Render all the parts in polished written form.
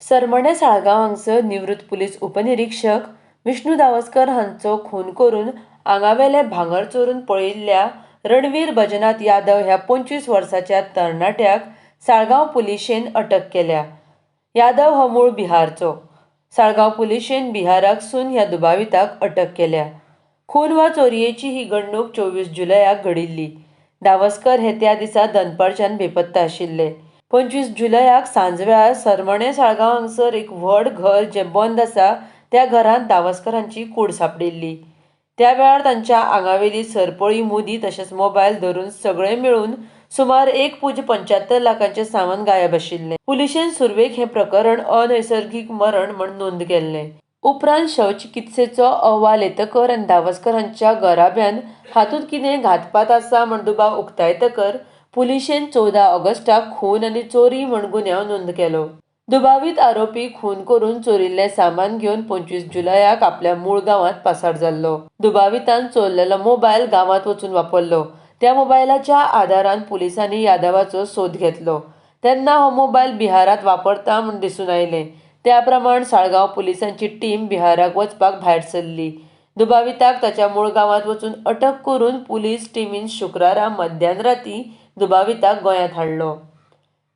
सरमणे साळगांव हांगसर निवृत्त पुलीस उपनिरीक्षक विष्णू दावस्कर हांचो खून करून आंगावेले भांगर चोरून पळयिल्ल्या रणवीर भजनाथ यादव ह्या 25 वर्साच्या तरणाट्याक साळगांव पुलिशेन अटक केल्या। यादव हो मूळ बिहारचो। साळगांव पुलिशेन बिहाराक सून ह्या दुबाविताक अटक केल्या। खून वा चोरयेची ही घडणूक 24 जुलयाक घडिल्ली। दावस्कर हे त्या दिसा दनपारच्यान बेपत्ता आशिल्ले। 25 जुलयाक सांजवेळार सरमणे साळगांव हांगसर एक व्हड घर जे बंद आसा त्या घरांत दावस्करांची कूड सांपडिल्ली। त्या वेळार तांच्या आंगावेली सरपळी मुदी तशेंच मोबायल धरून सगळे मेळून सुमार 1.75 लाखांचे सामान गायब आशिल्ले। पुलिशेन सुरवेक हे प्रकरण अनैसर्गिक मरण म्हूण नोंद केल्लें। उपरांत शवचिकित्सेचो अहवाल येतकर आनी दावस्करांच्या घराब्यान हातूंत कितें घातपात आसा म्हूण दुबाव उक्तायतकर पुलिशेन 14 ऑगस्टाक खून आनी चोरी म्हूण गुन्यांव नोंद केलो। दुबावित आरोपी खून करून चोरिल्लें सामान घेवन 25 जुलयाक आपल्या मूळ गांवांत पासार जाल्लो। दुबावितान चोरलेलो मोबायल गांवांत वचून वापरलो। त्या मोबायलाच्या आदारान पुलिसांनी यादवाचो सोद घेतलो। तेन्ना हो मोबायल बिहारांत वापरता म्हूण दिसून आयलें। त्या प्रमाण साळगांव पुलिसांची टीम बिहाराक वचपाक भायर सरली। दुबाविताक ताच्या मूळ गांवांत वचून अटक करून पुलीस टिमीन शुक्रारा मध्यानरातीं दुबाविताक गोंयांत हाडलो।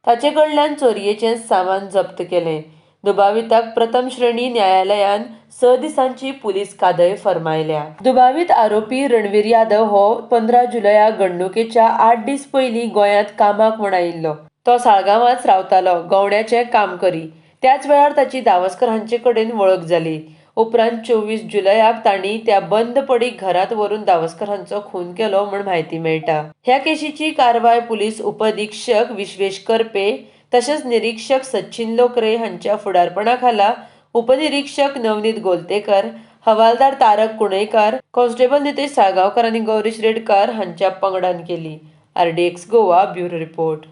ताचे कडल्यान चोरयेचें सामान जप्त केलें। दुबाविताक प्रथम श्रेणी न्यायालयान 6 दिसांची पुलीस कादय फर्मायल्या। दुबावित आरोपी रणवीर यादव हो 15 जुलयाक घडणुकेच्या 8 दीस पयलीं गोंयांत कामाक म्हूण आयिल्लो। तो साळगांवांच रावतालो, गवंड्याचें काम करी। त्याच वेळार ताची दावस्कर हांचे कडेन वळख जाली। उपरांत 24 जुलयाक तांणी त्या बंद पडीक घरांत व्हरून दावस्कर हांचो खून केलो म्हूण म्हायती मेळटा। ह्या केशीची कारवाय पुलीस उपअधीक्षक विश्वेश करपे तशेंच निरीक्षक सचिन लोकरे हांच्या फुडारपणा खाला उपनिरीक्षक नवनीत गोलतेकर, हवालदार तारक कुणयकार, कॉन्स्टेबल नितेश साळगांवकर आनी गौरीश रेडकार हांच्या पंगडान केली। RDX Goa bureau report.